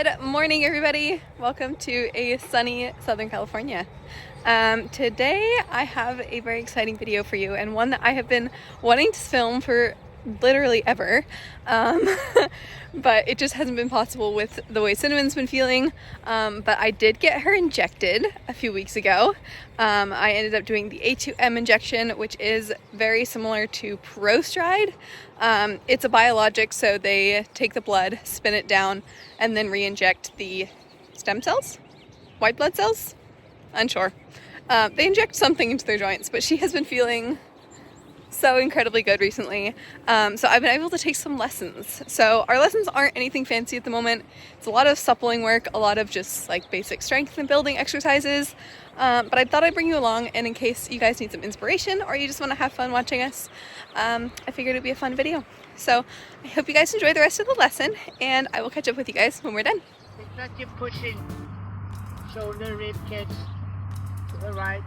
Good morning, everybody. Welcome to a sunny Southern California. Today I have a very exciting video for you, and one that I have been wanting to film for literally ever, but it just hasn't been possible with the way Cinnamon's been feeling. But I did get her injected a few weeks ago. I ended up doing the A2M injection, which is very similar to Prostride. It's a biologic, so they take the blood, spin it down, and then re-inject the stem cells? White blood cells? Unsure. They inject something into their joints, but she has been feeling so incredibly good recently. So I've been able to take some lessons. So our lessons aren't anything fancy at the moment. It's a lot of suppling work, a lot of just like basic strength and building exercises. But I thought I'd bring you along, and in case you guys need some inspiration or you just want to have fun watching us, I figured it'd be a fun video. So I hope you guys enjoy the rest of the lesson, and I will catch up with you guys when we're done. It's not you pushing shoulder, rib cage to the right.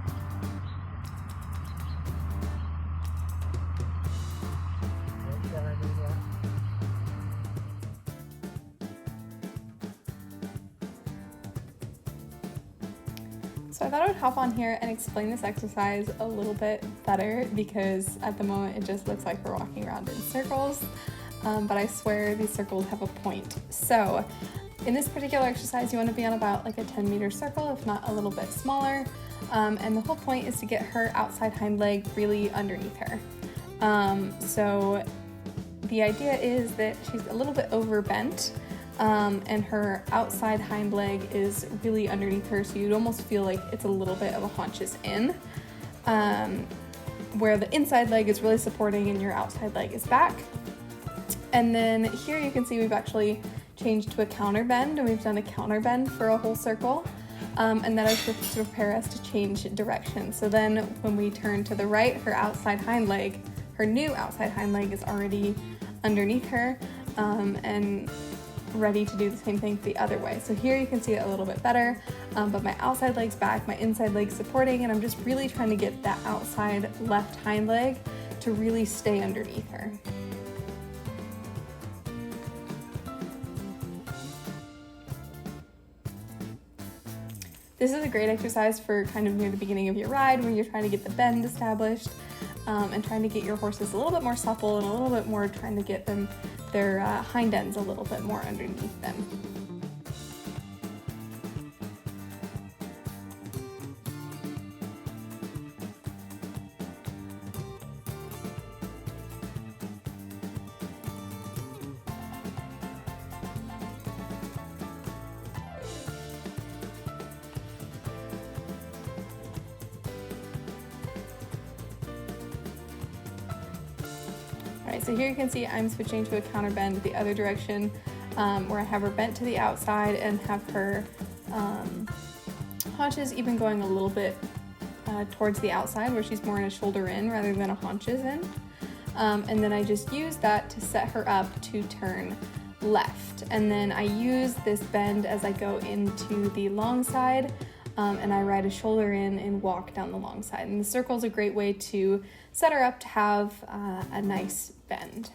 So I thought I would hop on here and explain this exercise a little bit better, because at the moment it just looks like we're walking around in circles, but I swear these circles have a point. So in this particular exercise, you want to be on about like a 10-meter circle, if not a little bit smaller, and the whole point is to get her outside hind leg really underneath her. So the idea is that she's a little bit overbent, and her outside hind leg is really underneath her, so you'd almost feel like it's a little bit of a haunches in, where the inside leg is really supporting and your outside leg is back. And then here you can see we've actually changed to a counter bend, and we've done a counter bend for a whole circle, and that is to prepare us to change direction. So then when we turn to the right, her outside hind leg, her new outside hind leg, is already underneath her, and ready to do the same thing the other way. So here you can see it a little bit better, but my outside leg's back, my inside leg's supporting, and I'm just really trying to get that outside left hind leg to really stay underneath her. This is a great exercise for kind of near the beginning of your ride, when you're trying to get the bend established, and trying to get your horses a little bit more supple and a little bit more trying to get them their hind ends a little bit more underneath them. Alright, so here you can see I'm switching to a counter bend the other direction, where I have her bent to the outside and have her haunches even going a little bit towards the outside, where she's more in a shoulder in rather than a haunches in. And then I just use that to set her up to turn left. And then I use this bend as I go into the long side, and I ride a shoulder in and walk down the long side. And the circle is a great way to set her up to have a nice bend.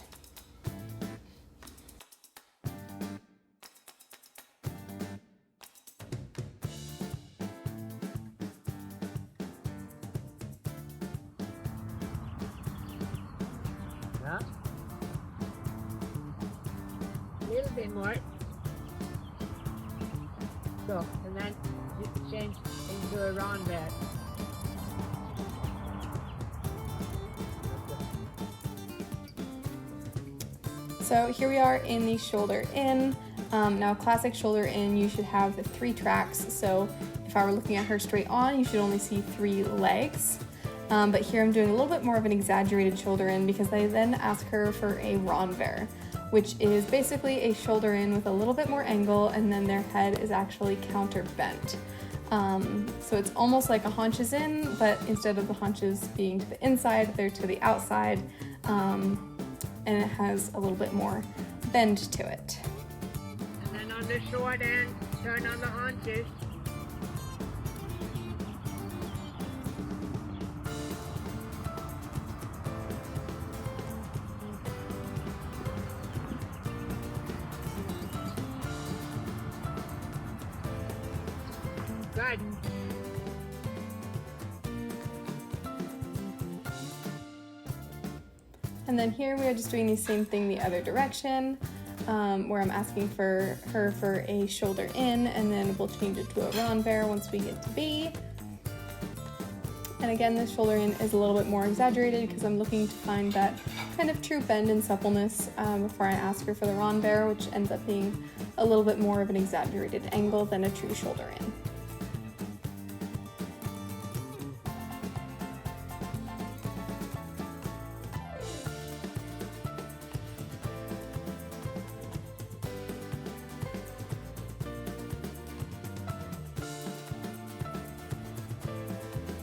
Yeah. A little bit more. So, and then you change into a round bend. So here we are in the shoulder in. Now classic shoulder in, you should have the 3 tracks. So if I were looking at her straight on, you should only see 3 legs. But here I'm doing a little bit more of an exaggerated shoulder in, because they then ask her for a renvers, which is basically a shoulder in with a little bit more angle, and then their head is actually counter bent. So it's almost like a haunches in, but instead of the haunches being to the inside, they're to the outside, and it has a little bit more bend to it. And then on the short end, turn on the haunches. Good. And then here we are just doing the same thing the other direction, where I'm asking for her for a shoulder in, and then we'll change it to a renvers once we get to B. And again, this shoulder in is a little bit more exaggerated because I'm looking to find that kind of true bend and suppleness before I ask her for the renvers, which ends up being a little bit more of an exaggerated angle than a true shoulder in.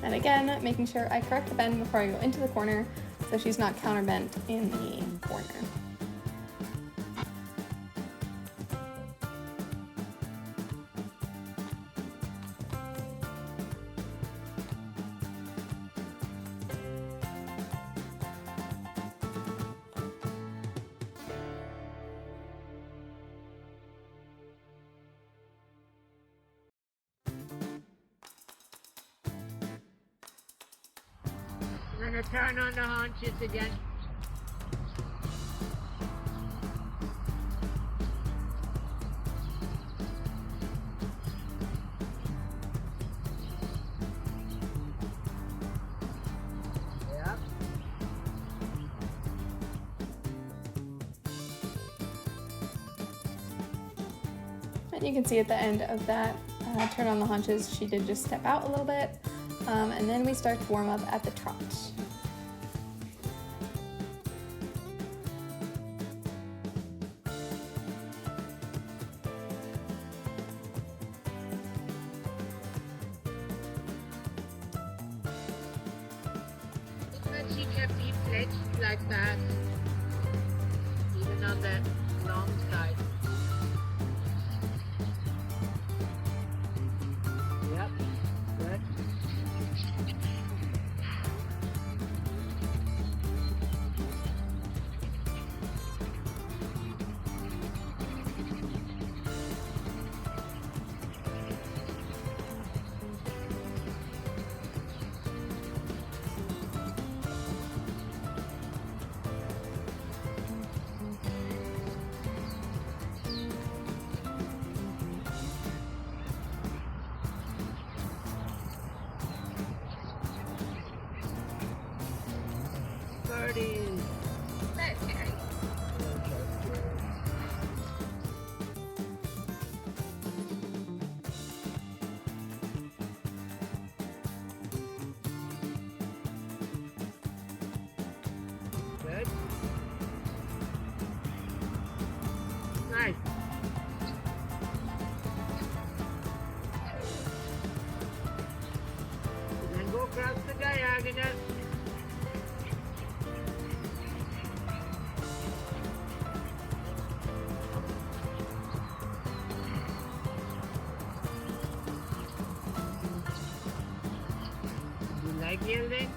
And again, making sure I correct the bend before I go into the corner so she's not counterbent in the corner. I'm gonna turn on the haunches again. Yep. And you can see at the end of that turn on the haunches, she did just step out a little bit. And then we start to warm up at the trot. But she kept it flexed like that, even on the long side. Yep, good. Birdie. Good. Nice. Then go across the diagonal. You like yielding?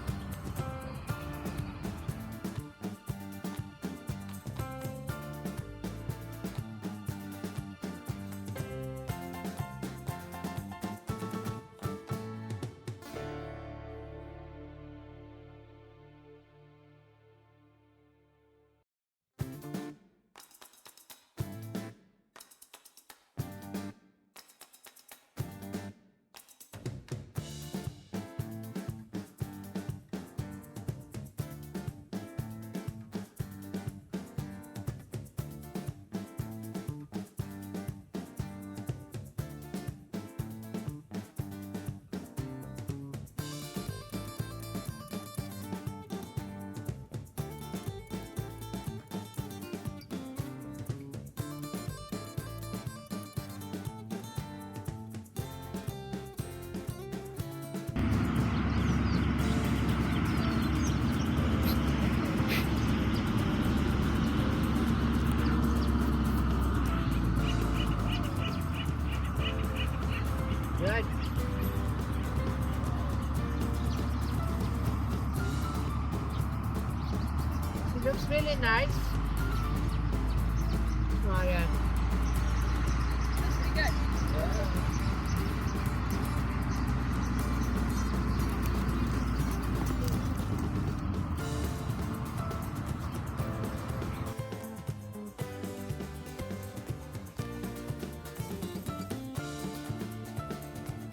Good. It looks really nice. Oh yeah. That's pretty good.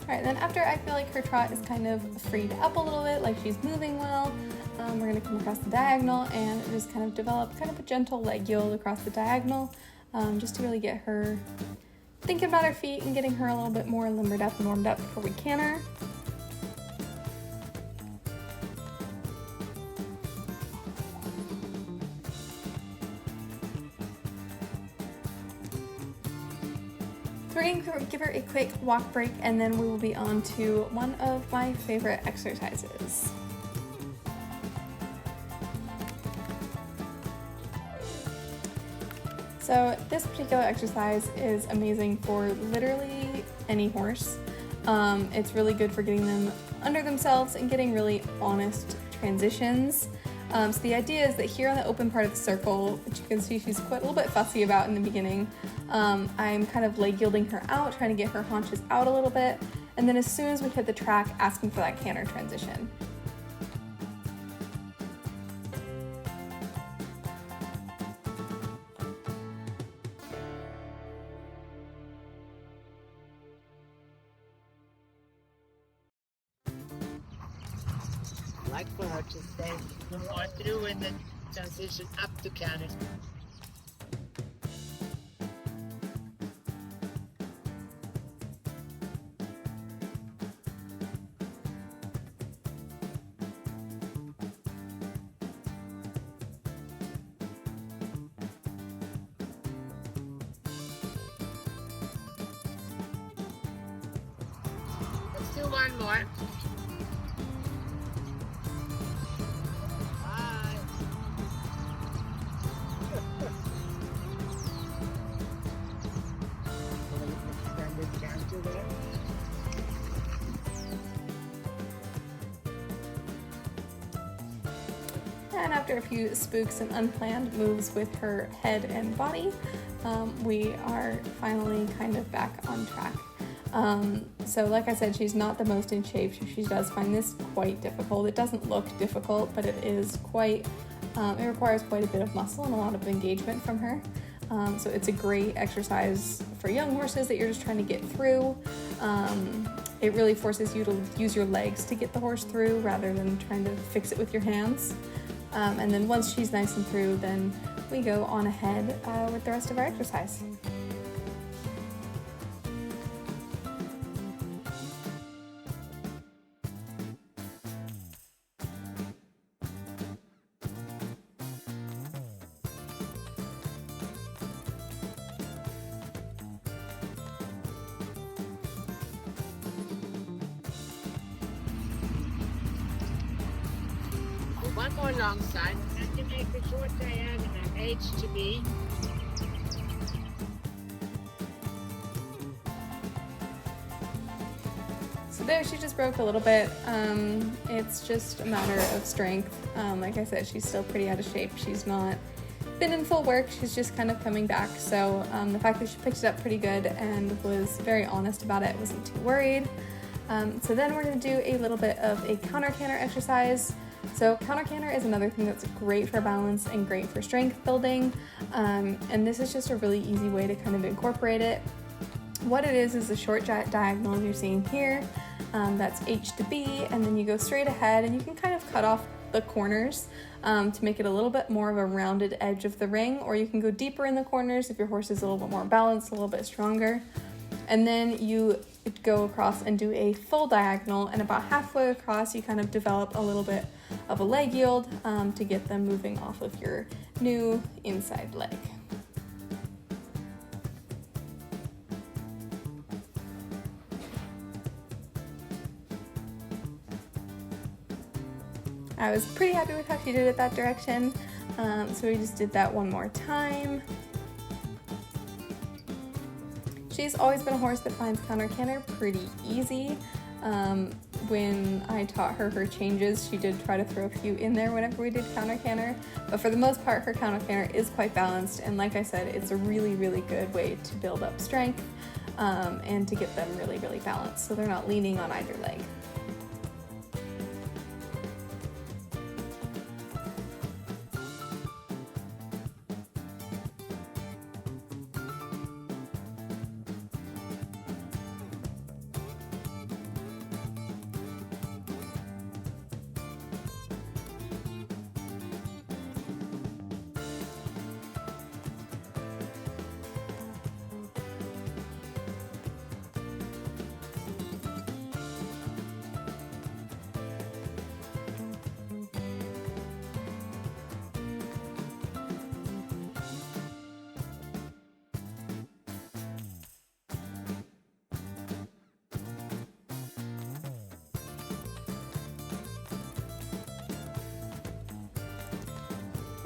Alright, then after I feel like her trot is kind of freed up a little bit, like she's moving well, we're going to come across the diagonal and just kind of develop kind of a gentle leg yield across the diagonal, just to really get her thinking about her feet and getting her a little bit more limbered up and warmed up before we canter. So we're going to give her a quick walk break and then we will be on to one of my favorite exercises. So this particular exercise is amazing for literally any horse. It's really good for getting them under themselves and getting really honest transitions. So the idea is that here on the open part of the circle, which you can see she's quite a little bit fussy about in the beginning, I'm kind of leg yielding her out, trying to get her haunches out a little bit, and then as soon as we hit the track, asking for that canter transition. Like for her to stay more through and then transition up to canter. Let's do one more. And after a few spooks and unplanned moves with her head and body, we are finally kind of back on track. So like I said, she's not the most in shape. She does find this quite difficult. It doesn't look difficult, but it is quite, it requires quite a bit of muscle and a lot of engagement from her. So it's a great exercise for young horses that you're just trying to get through. It really forces you to use your legs to get the horse through rather than trying to fix it with your hands. And then once she's nice and through, then we go on ahead with the rest of our exercise. One more long side, and to make a short diagonal, H to B. So there, she just broke a little bit. It's just a matter of strength. Like I said, she's still pretty out of shape. She's not been in full work. She's just kind of coming back. So the fact that she picked it up pretty good and was very honest about it, wasn't too worried. So then we're going to do a little bit of a counter canter exercise. So counter canter is another thing that's great for balance and great for strength building. And this is just a really easy way to kind of incorporate it. What it is a short diagonal you're seeing here. That's H to B, and then you go straight ahead and you can kind of cut off the corners to make it a little bit more of a rounded edge of the ring, or you can go deeper in the corners if your horse is a little bit more balanced, a little bit stronger. And then you go across and do a full diagonal, and about halfway across you kind of develop a little bit of a leg yield to get them moving off of your new inside leg. I was pretty happy with how she did it that direction, so we just did that one more time. She's always been a horse that finds counter canter pretty easy. When I taught her changes, she did try to throw a few in there whenever we did counter canter, but for the most part her counter canter is quite balanced, and like I said, it's a really good way to build up strength and to get them really balanced so they're not leaning on either leg.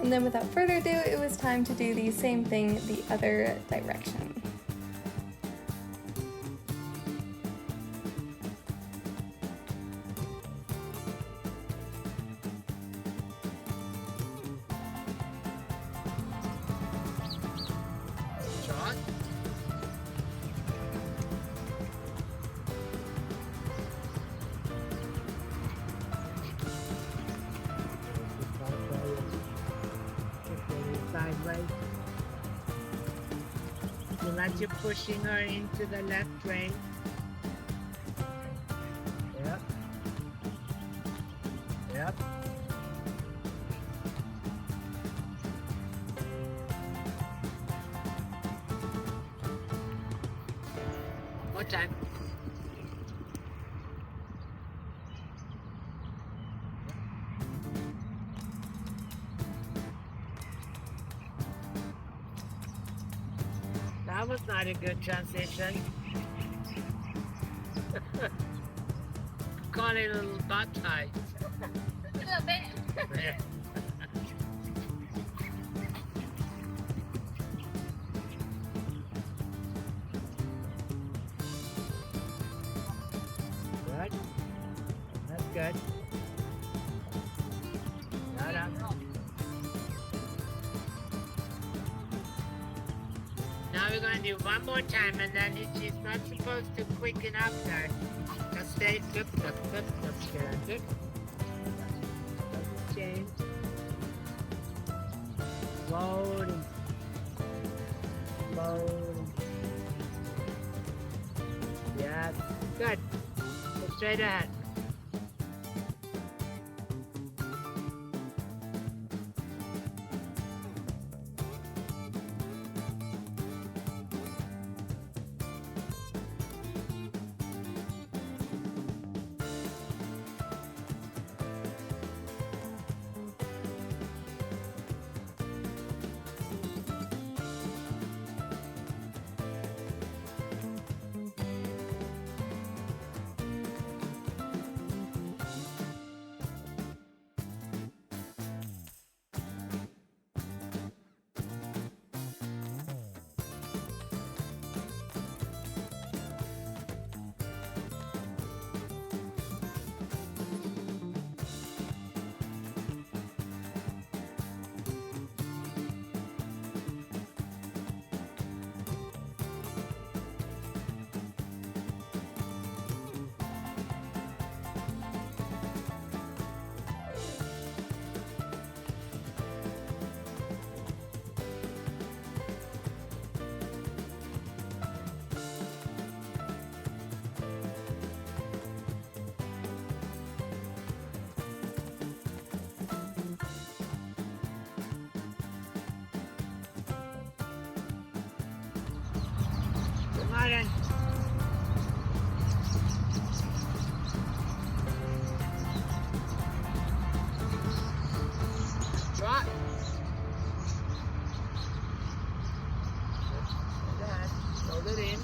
And then without further ado, it was time to do the same thing the other direction. Trot. Sideways. You let you pushing her into the left rein. Yep. Yep. More time. That was not a good transition. Call it a little butt tight. A little bit. Good. That's good. Got up. Now we're going to do one more time, and then she's not supposed to quicken up there. Just stay good, good, good, good, good. Doesn't change. Slowly. Slowly. Yes. Good. Go straight ahead. Martin. Trot. Like that. Hold it in.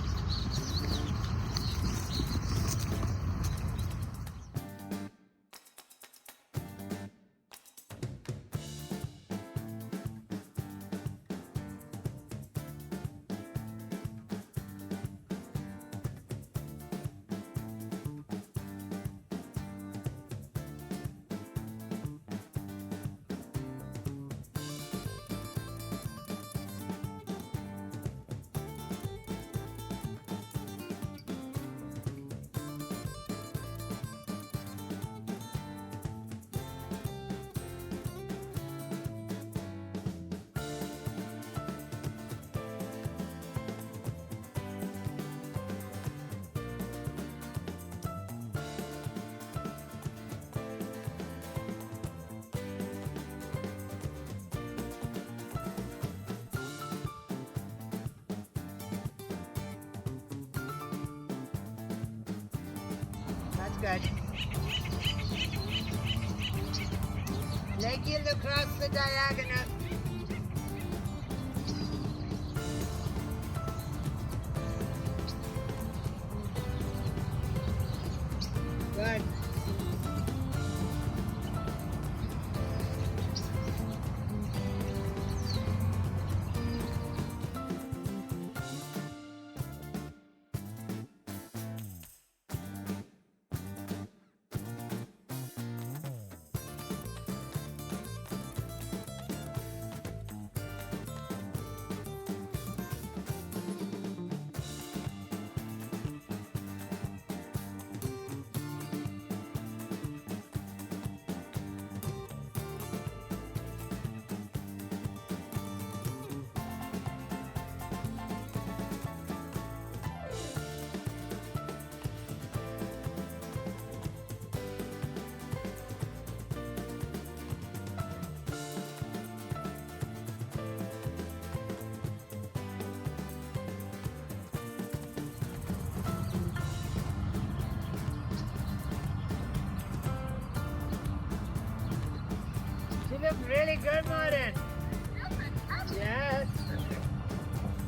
Good. Leg heel across the diagonal. Good. look really good, Martin. Yes.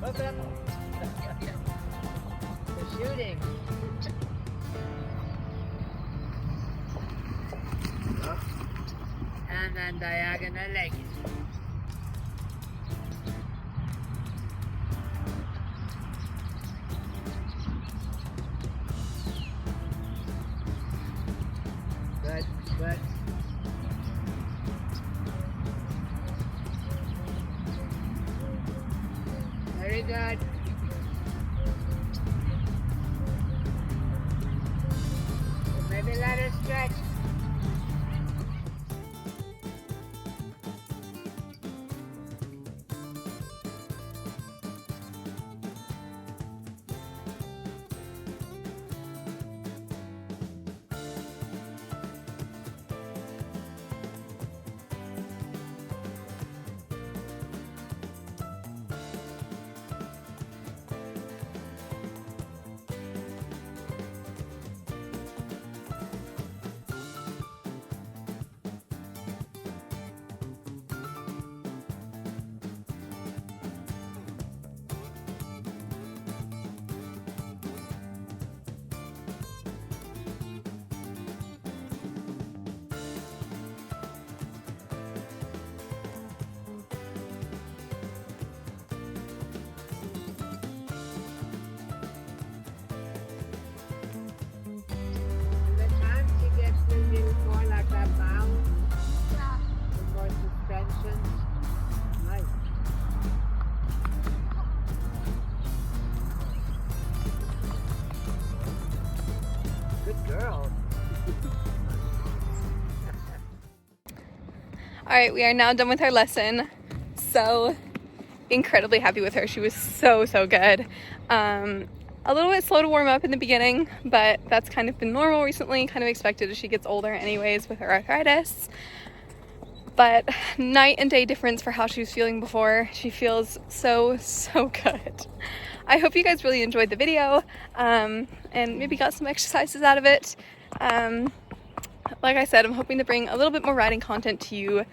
Look up. The shooting. Up. And then diagonal leg. Good, good. Very good. Maybe let her stretch. More like that bounce, with more suspension. Nice. Good girl. Alright, we are now done with our lesson. So incredibly happy with her. She was so good. A little bit slow to warm up in the beginning, but that's kind of been normal recently, kind of expected as she gets older anyways with her arthritis. But night and day difference for how she was feeling before. She feels so good. I hope you guys really enjoyed the video and maybe got some exercises out of it. Like I said, I'm hoping to bring a little bit more riding content to you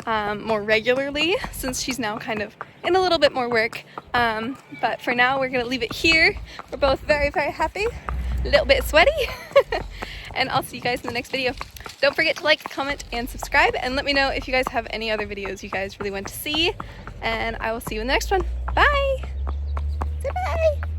more regularly since she's now kind of in a little bit more work. But for now, we're gonna leave it here. We're both very happy, a little bit sweaty, and I'll see you guys in the next video. Don't forget to like, comment, and subscribe, and let me know if you guys have any other videos you guys really want to see, and I will see you in the next one. Bye! Say bye!